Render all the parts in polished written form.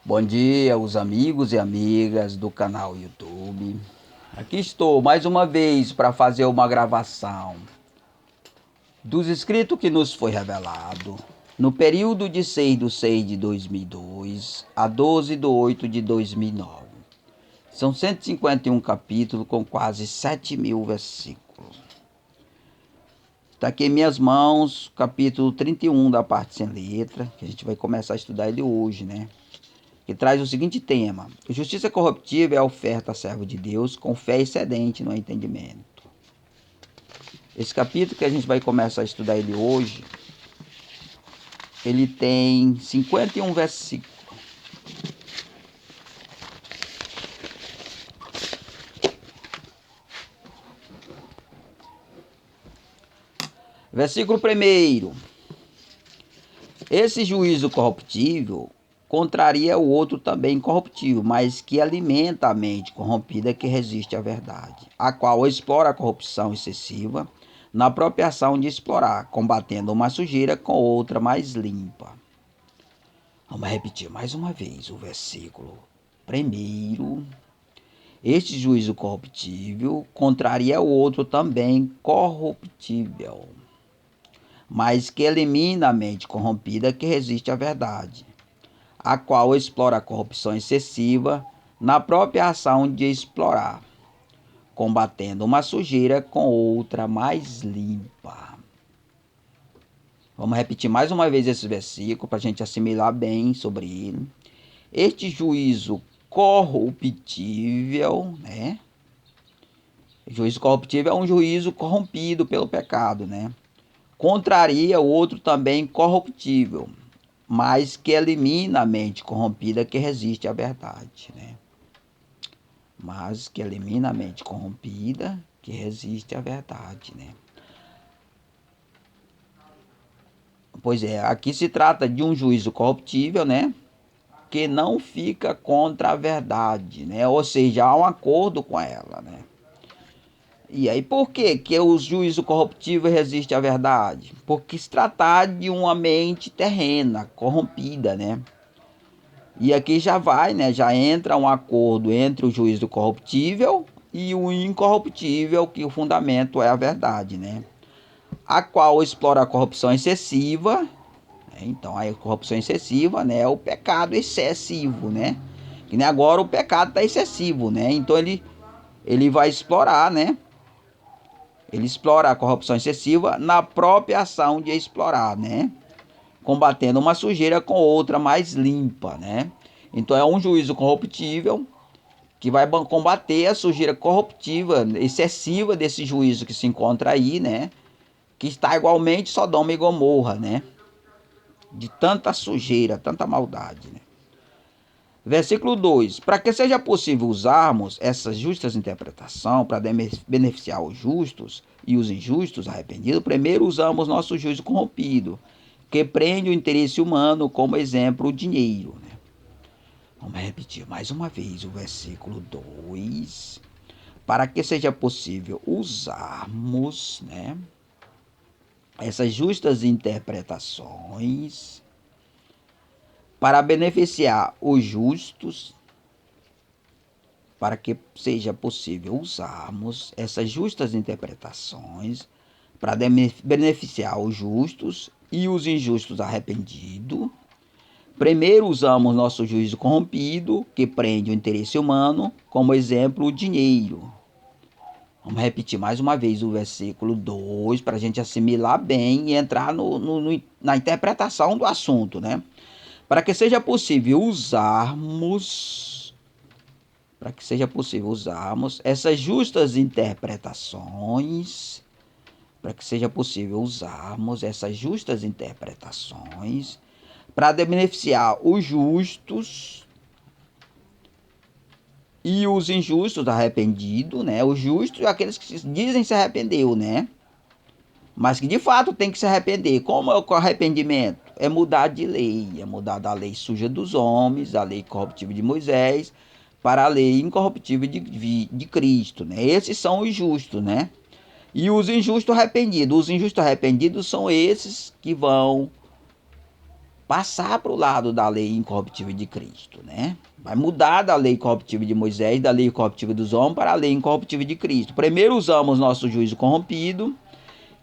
Bom dia, os amigos e amigas do canal YouTube. Aqui estou mais uma vez para fazer uma gravação dos escritos que nos foi revelado no período de 6/6 de 2002 a 12/8 de 2009. São 151 capítulos com quase 7.000 versículos. Está aqui em minhas mãos, capítulo 31 da parte sem letra, que a gente vai começar a estudar ele hoje, né? Que traz o seguinte tema: justiça corruptível é a oferta a servo de Deus com fé excedente no entendimento. Esse capítulo que a gente vai começar a estudar ele hoje, ele tem 51 versículos. Versículo 1. Esse juízo corruptível contraria o outro também corruptível, mas que alimenta a mente corrompida que resiste à verdade, a qual explora a corrupção excessiva na própria ação de explorar, combatendo uma sujeira com outra mais limpa. Vamos repetir mais uma vez o versículo 1. Este juízo corruptível contraria o outro também corruptível, mas que elimina a mente corrompida que resiste à verdade, a qual explora a corrupção excessiva na própria ação de explorar, combatendo uma sujeira com outra mais limpa. Vamos repetir mais uma vez esse versículo para a gente assimilar bem sobre ele. Este juízo corruptível, né? Juízo corruptível é um juízo corrompido pelo pecado, né? Contraria o outro também corruptível, mas que elimina a mente corrompida que resiste à verdade, né? Mas que elimina a mente corrompida que resiste à verdade, né? Pois é, aqui se trata de um juízo corruptível, né? Que não fica contra a verdade, né? Ou seja, há um acordo com ela, né? E aí, por que o juízo corruptível resiste à verdade? Porque se tratar de uma mente terrena, corrompida, né? E aqui já vai, né? Já entra um acordo entre o juízo corruptível e o incorruptível, que o fundamento é a verdade, né? A qual explora a corrupção excessiva. Então, a corrupção excessiva, né? É o pecado excessivo, né? Que nem agora o pecado está excessivo, né? Então, ele vai explorar, né? Ele explora a corrupção excessiva na própria ação de explorar, né? Combatendo uma sujeira com outra mais limpa, né? Então é um juízo corruptível que vai combater a sujeira corruptiva excessiva desse juízo que se encontra aí, né? Que está igualmente Sodoma e Gomorra, né? De tanta sujeira, tanta maldade, né? Versículo 2. Para que seja possível usarmos essa justa interpretação para beneficiar os justos e os injustos arrependidos, primeiro usamos nosso juízo corrompido, que prende o interesse humano, como exemplo o dinheiro, né? Vamos repetir mais uma vez o versículo 2. Para que seja possível usarmos, né, essas justas interpretações para beneficiar os justos, para que seja possível usarmos essas justas interpretações para beneficiar os justos e os injustos arrependidos. Primeiro usamos nosso juízo corrompido, que prende o interesse humano, como exemplo o dinheiro. Vamos repetir mais uma vez o versículo 2 para a gente assimilar bem e entrar na interpretação do assunto, né? Para que seja possível usarmos essas justas interpretações, para beneficiar os justos e os injustos arrependidos, né? Os justos são aqueles que dizem se arrependeu, né? Mas que de fato tem que se arrepender. Como é o arrependimento? É mudar de lei, é mudar da lei suja dos homens, da lei corruptível de Moisés, para a lei incorruptível de Cristo, né? Esses são os justos, né? E os injustos arrependidos são esses que vão passar para o lado da lei incorruptível de Cristo, né? Vai mudar da lei incorruptível de Moisés, da lei incorruptível dos homens, para a lei incorruptível de Cristo. Primeiro usamos nosso juízo corrompido,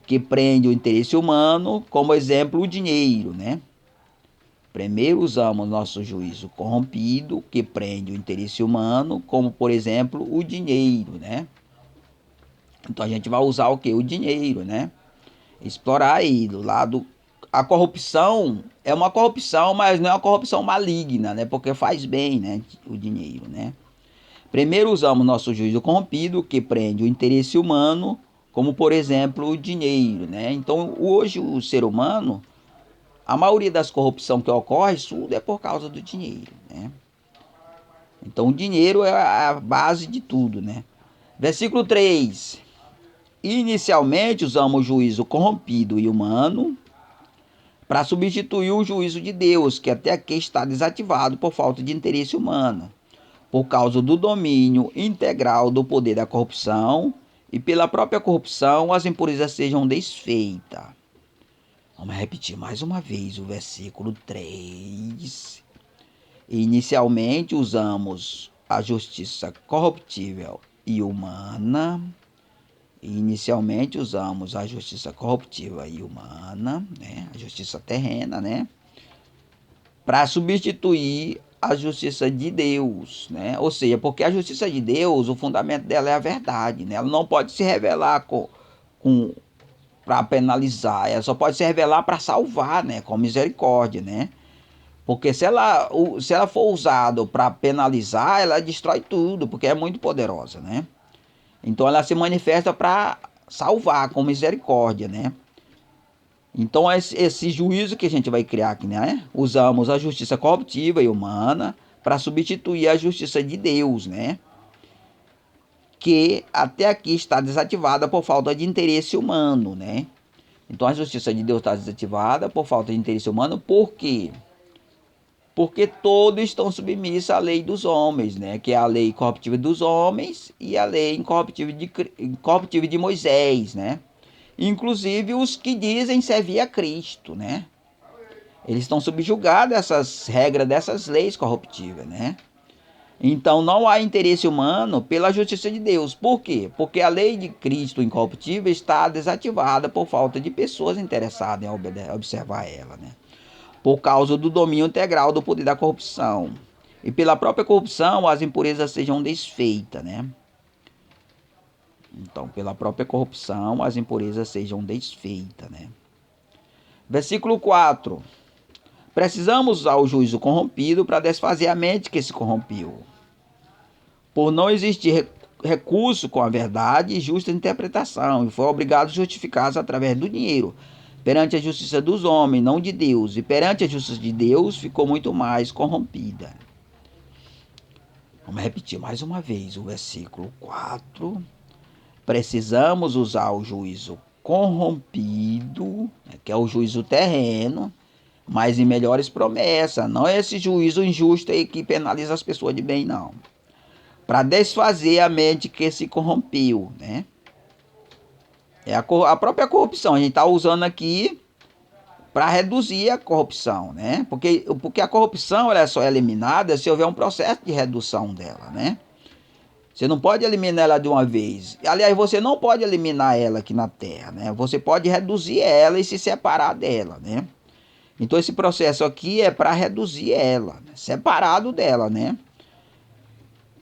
que prende o interesse humano, como exemplo o dinheiro, né? Primeiro usamos nosso juízo corrompido, que prende o interesse humano, como por exemplo o dinheiro, né? Então a gente vai usar o que? O dinheiro, né? Explorar aí do lado. A corrupção é uma corrupção, mas não é uma corrupção maligna, né? Porque faz bem, né? O dinheiro, né? Primeiro usamos nosso juízo corrompido, que prende o interesse humano, como por exemplo o dinheiro, né? Então hoje o ser humano, a maioria das corrupções que ocorre, tudo é por causa do dinheiro, né? Então o dinheiro é a base de tudo, né? Versículo 3. Inicialmente usamos o juízo corrompido e humano para substituir o juízo de Deus, que até aqui está desativado por falta de interesse humano, por causa do domínio integral do poder da corrupção, e pela própria corrupção as impurezas sejam desfeitas. Vamos repetir mais uma vez o versículo 3. Inicialmente usamos a justiça corruptível e humana. Inicialmente usamos a justiça corruptiva e humana, né? A justiça terrena, né? Para substituir a justiça de Deus, né? Ou seja, porque a justiça de Deus, o fundamento dela é a verdade, né? Ela não pode se revelar para penalizar, ela só pode se revelar para salvar, né? Com misericórdia, né? Porque se ela for usada para penalizar, ela destrói tudo, porque é muito poderosa, né? Então ela se manifesta para salvar com misericórdia, né? Então esse juízo que a gente vai criar aqui, né? Usamos a justiça corruptiva e humana para substituir a justiça de Deus, né? Que até aqui está desativada por falta de interesse humano, né? Então a justiça de Deus está desativada por falta de interesse humano, por quê? Porque todos estão submissos à lei dos homens, né? Que é a lei corruptível dos homens e a lei incorruptível de Moisés, né? Inclusive os que dizem servir a Cristo, né? Eles estão subjugados a essas regras dessas leis corruptíveis, né? Então não há interesse humano pela justiça de Deus. Por quê? Porque a lei de Cristo incorruptível está desativada por falta de pessoas interessadas em observar ela, né? Por causa do domínio integral do poder da corrupção. E pela própria corrupção as impurezas sejam desfeitas, né? Então, pela própria corrupção as impurezas sejam desfeitas, né? Versículo 4. Precisamos usar o juízo corrompido para desfazer a mente que se corrompeu. Por não existir recurso com a verdade e justa interpretação, e foi obrigado a justificar-se através do dinheiro, perante a justiça dos homens, não de Deus, e perante a justiça de Deus ficou muito mais corrompida. Vamos repetir mais uma vez o versículo 4. Precisamos usar o juízo corrompido, que é o juízo terreno, mas em melhores promessas. Não é esse juízo injusto aí que penaliza as pessoas de bem, não. Para desfazer a mente que se corrompeu, né? É a própria corrupção. A gente está usando aqui para reduzir a corrupção, né? Porque a corrupção ela só é eliminada se houver um processo de redução dela, né? Você não pode eliminar ela de uma vez. Aliás, você não pode eliminar ela aqui na Terra, né? Você pode reduzir ela e se separar dela, né? Então esse processo aqui é para reduzir ela, né? Separado dela, né?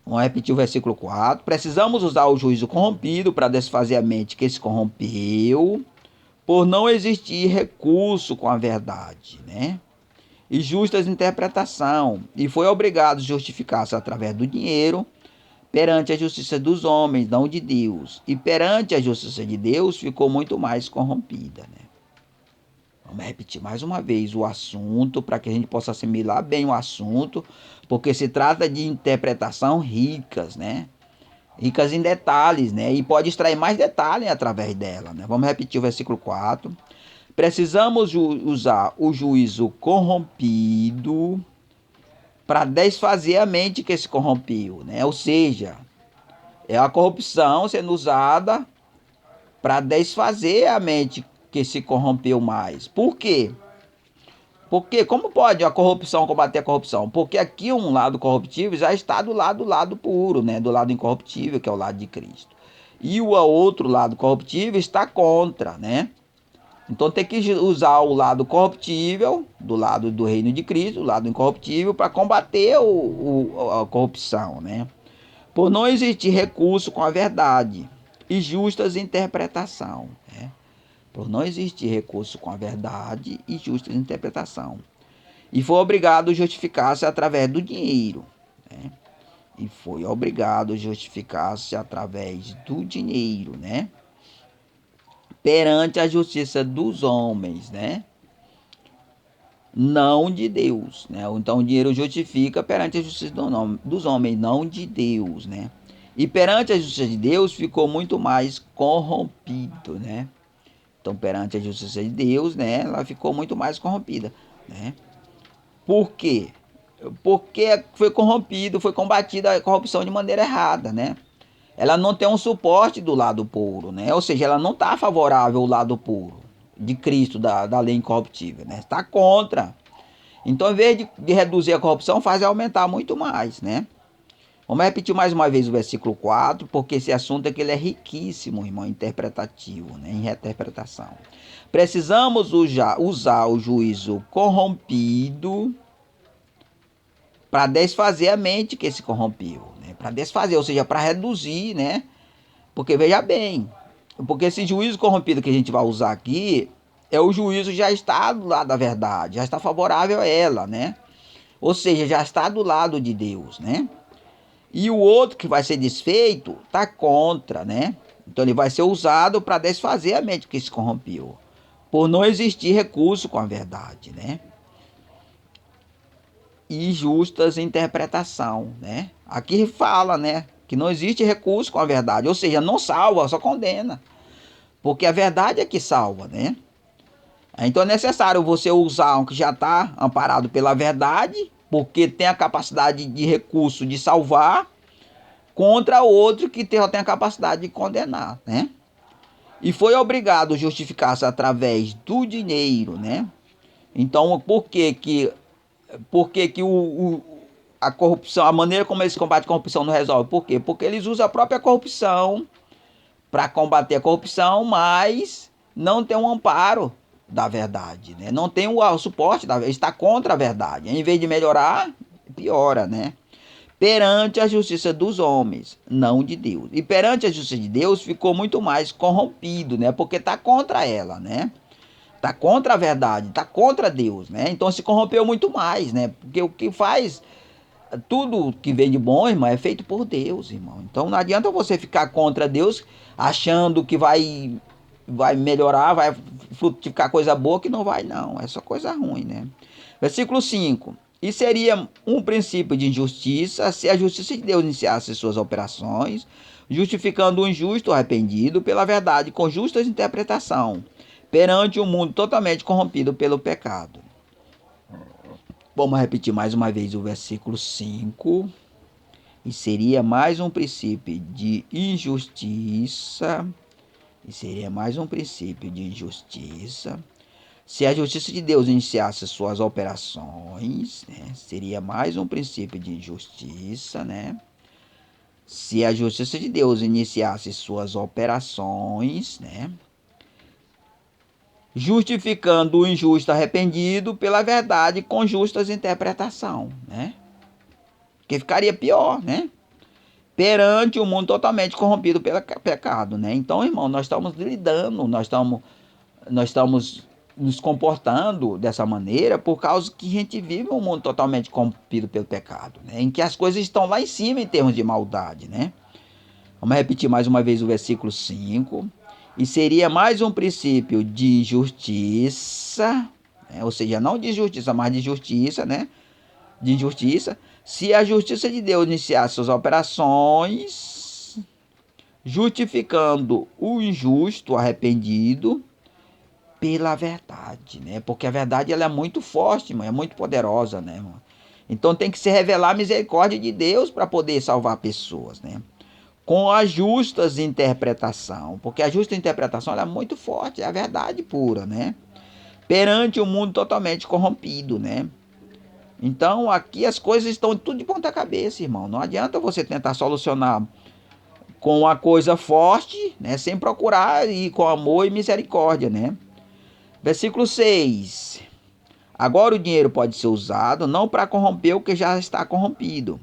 Vamos repetir o versículo 4. Precisamos usar o juízo corrompido para desfazer a mente que se corrompeu, por não existir recurso com a verdade, né? E justas interpretação, e foi obrigado a justificar-se através do dinheiro, perante a justiça dos homens, não de Deus. E perante a justiça de Deus ficou muito mais corrompida, né? Vamos repetir mais uma vez o assunto, para que a gente possa assimilar bem o assunto, porque se trata de interpretação ricas, né? Ricas em detalhes, né? E pode extrair mais detalhes através dela, né? Vamos repetir o versículo 4. Precisamos usar o juízo corrompido para desfazer a mente que se corrompeu, né? Ou seja, é a corrupção sendo usada para desfazer a mente que se corrompeu mais. Por quê? Porque como pode a corrupção combater a corrupção? Porque aqui um lado corruptível já está do lado puro, né? Do lado incorruptível, que é o lado de Cristo. E o outro lado corruptível está contra, né? Então tem que usar o lado corruptível, do lado do reino de Cristo, o lado incorruptível, para combater a corrupção, né? Por não existir recurso com a verdade e justas interpretação, né? Por não existir recurso com a verdade e justa interpretação. E foi obrigado a justificar-se através do dinheiro, né? E foi obrigado a justificar-se através do dinheiro, né? Perante a justiça dos homens, né? Não de Deus, né? Então o dinheiro justifica perante a justiça dos homens, não de Deus, né? E perante a justiça de Deus ficou muito mais corrompido, né? Então, perante a justiça de Deus, né, ela ficou muito mais corrompida, né? Por quê? Porque foi corrompido, foi combatida a corrupção de maneira errada, né? Ela não tem um suporte do lado puro, né? Ou seja, ela não está favorável ao lado puro de Cristo, da lei incorruptível, né? Está contra. Então, em vez de reduzir a corrupção, faz aumentar muito mais, né? Vamos repetir mais uma vez o versículo 4, porque esse assunto aqui ele é riquíssimo, irmão, interpretativo, né? Em reinterpretação. Precisamos usar o juízo corrompido para desfazer a mente que se corrompeu, né? Para desfazer, ou seja, para reduzir, né? Porque veja bem, porque esse juízo corrompido que a gente vai usar aqui é o juízo já está do lado da verdade, já está favorável a ela, né? Ou seja, já está do lado de Deus, né? E o outro que vai ser desfeito está contra, né? Então ele vai ser usado para desfazer a mente que se corrompeu, por não existir recurso com a verdade, né? E justas interpretação, né? Aqui fala, né, que não existe recurso com a verdade, ou seja, não salva, só condena, porque a verdade é que salva, né? Então é necessário você usar um que já está amparado pela verdade, porque tem a capacidade de recurso de salvar, contra outro que tem a capacidade de condenar, né? E foi obrigado a justificar-se através do dinheiro, né? Então, por que a corrupção, a maneira como eles combatem a corrupção não resolve? Por quê? Porque eles usam a própria corrupção para combater a corrupção, mas não tem um amparo da verdade, né? Não tem o suporte da verdade, está contra a verdade. Em vez de melhorar, piora, né? Perante a justiça dos homens, não de Deus. E perante a justiça de Deus ficou muito mais corrompido, né? Porque está contra ela, né? Está contra a verdade, está contra Deus, né? Então se corrompeu muito mais, né? Porque o que faz tudo que vem de bom, irmão, é feito por Deus, irmão. Então não adianta você ficar contra Deus achando que vai melhorar, vai frutificar coisa boa, que não vai não, é só coisa ruim, né? Versículo 5. E seria um princípio de injustiça se a justiça de Deus iniciasse suas operações, justificando o injusto arrependido pela verdade com justa interpretação, perante um mundo totalmente corrompido pelo pecado. Vamos repetir mais uma vez o versículo 5. E seria mais um princípio de injustiça. E seria mais um princípio de injustiça. Se a justiça de Deus iniciasse suas operações, né? Seria mais um princípio de injustiça, né? Se a justiça de Deus iniciasse suas operações, né? Justificando o injusto arrependido pela verdade com justas interpretação, né? Que ficaria pior, né? Perante um mundo totalmente corrompido pelo pecado, né? Então, irmão, nós estamos lidando, nós estamos nos comportando dessa maneira por causa que a gente vive um mundo totalmente corrompido pelo pecado, né? Em que as coisas estão lá em cima em termos de maldade, né? Vamos repetir mais uma vez o versículo 5. E seria mais um princípio de justiça, né? Ou seja, não de justiça, mas de justiça, né? De justiça, se a justiça de Deus iniciasse suas operações, justificando o injusto arrependido pela verdade, né? Porque a verdade ela é muito forte, irmão, é muito poderosa, né, irmão? Então tem que se revelar a misericórdia de Deus para poder salvar pessoas, né? Com as justas interpretação, porque a justa interpretação ela é muito forte, é a verdade pura, né? perante um mundo totalmente corrompido, né? Então, aqui as coisas estão tudo de ponta cabeça, irmão. Não adianta você tentar solucionar com uma coisa forte, né? Sem procurar ir com amor e misericórdia, né? Versículo 6. Agora o dinheiro pode ser usado não para corromper o que já está corrompido,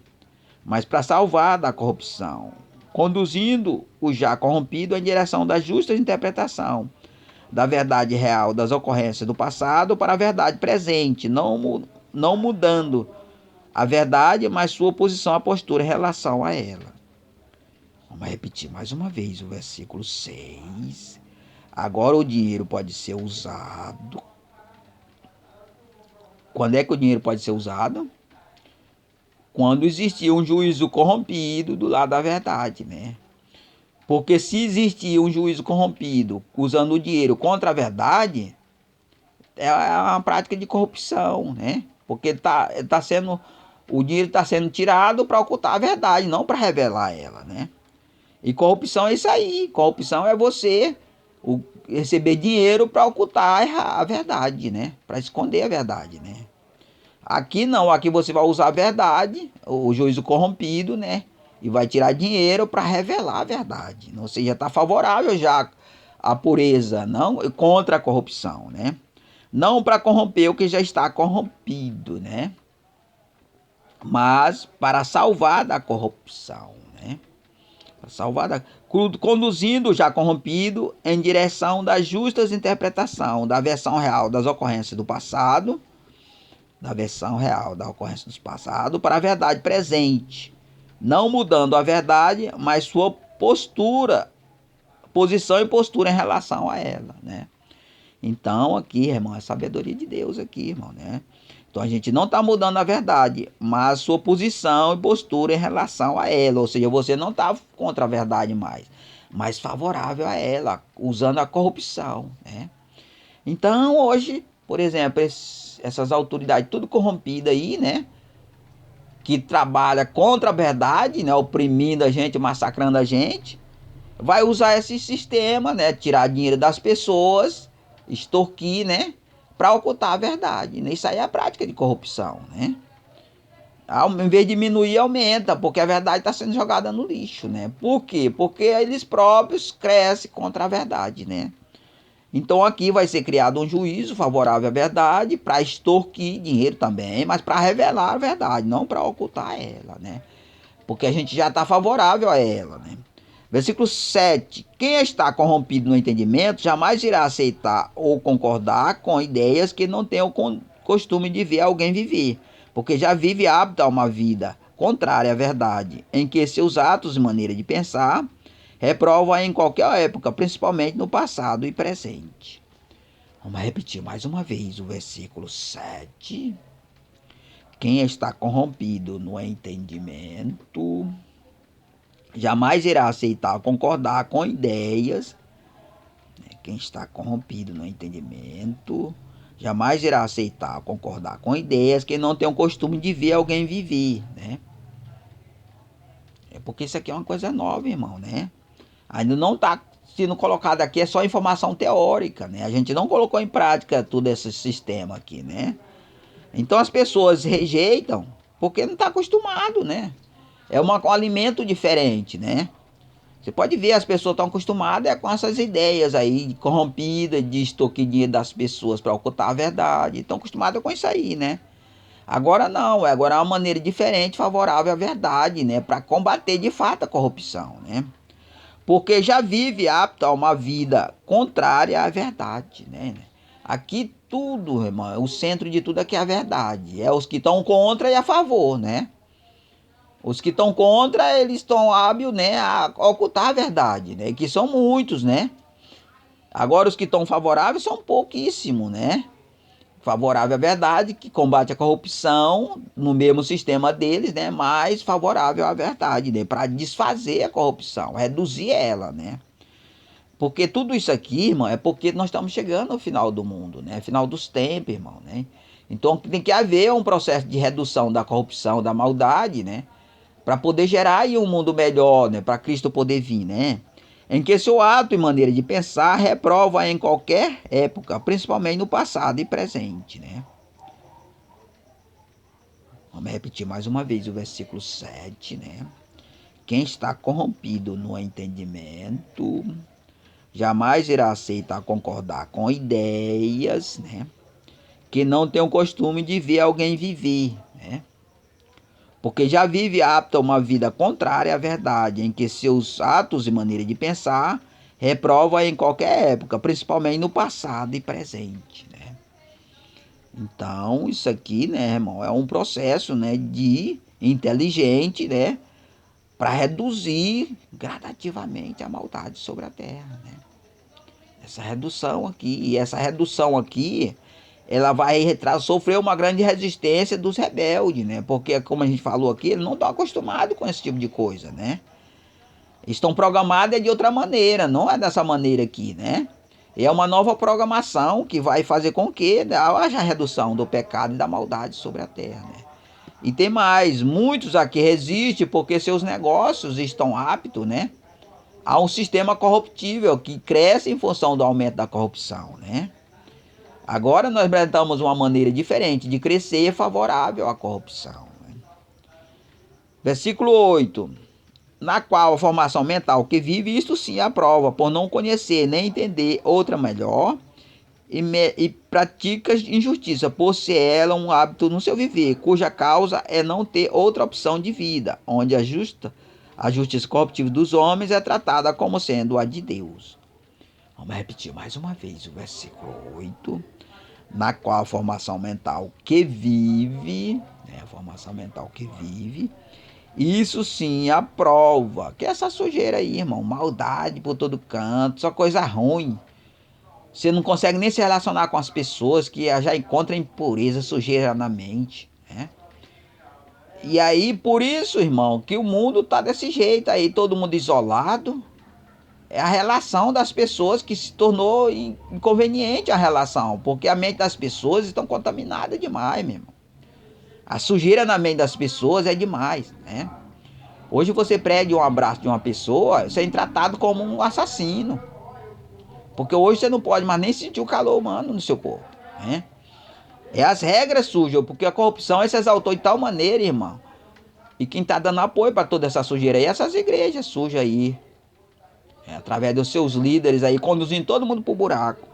mas para salvar da corrupção, conduzindo o já corrompido em direção da justa interpretação da verdade real das ocorrências do passado para a verdade presente, não mudando a verdade, mas sua posição, a postura em relação a ela. Vamos repetir mais uma vez o versículo 6. Agora o dinheiro pode ser usado. Quando é que o dinheiro pode ser usado? Quando existir um juízo corrompido do lado da verdade, né? Porque se existir um juízo corrompido usando o dinheiro contra a verdade, é uma prática de corrupção, né? Porque o dinheiro está sendo tirado para ocultar a verdade, não para revelar ela, né? E corrupção é isso aí. Corrupção é você receber dinheiro para ocultar a verdade, né? Para esconder a verdade, né? Aqui não, aqui você vai usar a verdade, o juízo corrompido, né? E vai tirar dinheiro para revelar a verdade. Ou seja, está favorável já à pureza, não contra a corrupção, né? Não para corromper o que já está corrompido, né? Mas para salvar da corrupção, né? Para salvar conduzindo o já corrompido em direção da justa interpretação da versão real das ocorrências do passado, para a verdade presente, não mudando a verdade, mas sua posição e postura em relação a ela, né? Então aqui, irmão, é sabedoria de Deus aqui, irmão, né? Então a gente não está mudando a verdade, mas sua posição e postura em relação a ela. Ou seja, você não está contra a verdade mais, mas favorável a ela, usando a corrupção, né? Então hoje, por exemplo, essas autoridades tudo corrompidas aí, né? Que trabalha contra a verdade, né? Oprimindo a gente, massacrando a gente, vai usar esse sistema, né? Tirar dinheiro das pessoas, extorquir, né? Para ocultar a verdade. Isso aí é a prática de corrupção, né? Em vez de diminuir, aumenta, porque a verdade está sendo jogada no lixo, né? Por quê? Porque eles próprios crescem contra a verdade, né? Então aqui vai ser criado um juízo favorável à verdade para extorquir dinheiro também, mas para revelar a verdade, não para ocultar ela, né? Porque a gente já está favorável a ela, né? Versículo 7. Quem está corrompido no entendimento jamais irá aceitar ou concordar com ideias que não tenham o costume de ver alguém viver, porque já vive apto a uma vida contrária à verdade, em que seus atos e maneira de pensar reprovam em qualquer época, principalmente no passado e presente. Vamos repetir mais uma vez o versículo 7. Quem está corrompido no entendimento jamais irá aceitar ou concordar com ideias. Quem está corrompido no entendimento jamais irá aceitar ou concordar com ideias que não tem o costume de ver alguém viver, né? É porque isso aqui é uma coisa nova, irmão, né? Ainda não está sendo colocado aqui, é só informação teórica, né? A gente não colocou em prática todo esse sistema aqui, né? Então as pessoas rejeitam porque não está acostumado, né? É um alimento diferente, né? Você pode ver, as pessoas estão acostumadas com essas ideias aí corrompidas, de extorquir dinheiro das pessoas para ocultar a verdade. Estão acostumadas com isso aí, né? Agora não, agora é uma maneira diferente, favorável à verdade, né? Para combater de fato a corrupção, né? Porque já vive apto a uma vida contrária à verdade, né? Aqui tudo, irmão, o centro de tudo aqui é a verdade. É os que estão contra e a favor, né? Os que estão contra, eles estão hábeis, né, a ocultar a verdade, né? Que são muitos, né? Agora os que estão favoráveis são pouquíssimos, né? Favorável à verdade, que combate a corrupção no mesmo sistema deles, né? Mas favorável à verdade, né? Para desfazer a corrupção, reduzir ela, né? Porque tudo isso aqui, irmão, é porque nós estamos chegando ao final do mundo, né? Final dos tempos, irmão, né? Então tem que haver um processo de redução da corrupção, da maldade, né? Para poder gerar aí um mundo melhor, né? Para Cristo poder vir, né? em que seu ato e maneira de pensar reprova em qualquer época, principalmente no passado e presente, né? Vamos repetir mais uma vez o versículo 7, né? Quem está corrompido no entendimento jamais irá aceitar concordar com ideias, né? Que não tem o costume de ver alguém viver, né? Porque já vive apto a uma vida contrária à verdade, em que seus atos e maneira de pensar reprova em qualquer época, principalmente no passado e presente, né? Então, isso aqui, né, irmão, é um processo, né, de inteligente, né, para reduzir gradativamente a maldade sobre a terra, né? Essa redução aqui, e essa redução aqui, ela vai sofrer uma grande resistência dos rebeldes, né? Porque, como a gente falou aqui, eles não estão acostumados com esse tipo de coisa, né? Estão programados de outra maneira, não é dessa maneira aqui, né? É uma nova programação que vai fazer com que haja a redução do pecado e da maldade sobre a terra, né? E tem mais, muitos aqui resistem porque seus negócios estão aptos, né, a um sistema corruptível que cresce em função do aumento da corrupção, né? Agora nós apresentamos uma maneira diferente de crescer favorável à corrupção, né? Versículo 8. Na qual a formação mental que vive, isto sim aprova, por não conhecer nem entender outra melhor, e pratica injustiça, por ser ela um hábito no seu viver, cuja causa é não ter outra opção de vida, onde a justiça corruptível dos homens é tratada como sendo a de Deus. Vamos repetir mais uma vez o versículo 8. Na qual a formação mental que vive, né, a formação mental que vive, isso sim aprova. Que é essa sujeira aí, irmão, maldade por todo canto, só coisa ruim. Você não consegue nem se relacionar com as pessoas que já encontram impureza, sujeira na mente, né? E aí, por isso, irmão, que o mundo tá desse jeito aí, todo mundo isolado. É a relação das pessoas que se tornou inconveniente a relação, porque a mente das pessoas estão contaminada demais, meu irmão. A sujeira na mente das pessoas é demais, né? Hoje você pede um abraço de uma pessoa, você é tratado como um assassino. Porque hoje você não pode mais nem sentir o calor humano no seu corpo, né? É as regras sujas, porque a corrupção se exaltou de tal maneira, irmão. E quem está dando apoio para toda essa sujeira aí, essas igrejas sujas aí. Através dos seus líderes aí, conduzindo todo mundo para o buraco.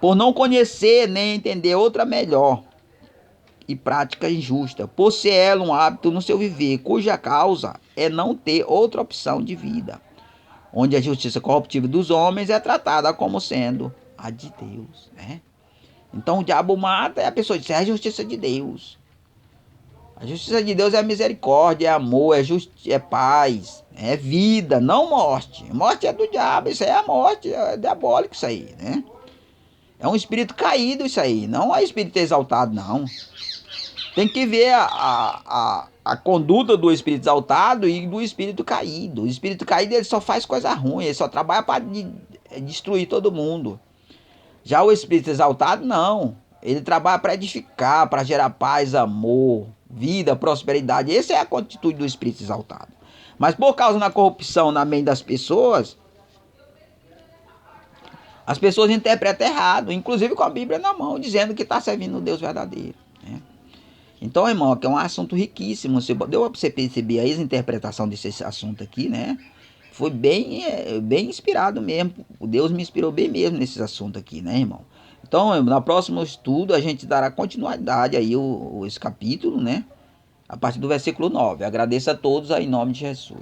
Por não conhecer nem entender outra melhor e prática injusta, por ser ela um hábito no seu viver, cuja causa é não ter outra opção de vida, onde a justiça corruptível dos homens é tratada como sendo a de Deus, né? Então o diabo mata e a pessoa diz, é a justiça de Deus. A justiça de Deus é misericórdia, é amor, é paz, é vida, não morte. Morte é do diabo, isso aí é a morte, é diabólico isso aí, né? É um espírito caído isso aí, não é espírito exaltado, não. Tem que ver a conduta do espírito exaltado e do espírito caído. O espírito caído ele só faz coisa ruim, ele só trabalha para destruir todo mundo. Já o espírito exaltado, não. Ele trabalha para edificar, para gerar paz, amor, vida, prosperidade. Essa é a atitude do espírito exaltado. Mas por causa da corrupção na mente das pessoas, as pessoas interpretam errado, inclusive com a Bíblia na mão, dizendo que está servindo o Deus verdadeiro, né? Então, irmão, aqui é um assunto riquíssimo. Deu para você perceber aí a interpretação desse assunto aqui, né? Foi bem inspirado mesmo. Deus me inspirou bem mesmo nesses assuntos aqui, né, irmão? Então, no próximo estudo, a gente dará continuidade aí esse capítulo, né? A partir do versículo 9. Agradeço a todos aí, em nome de Jesus.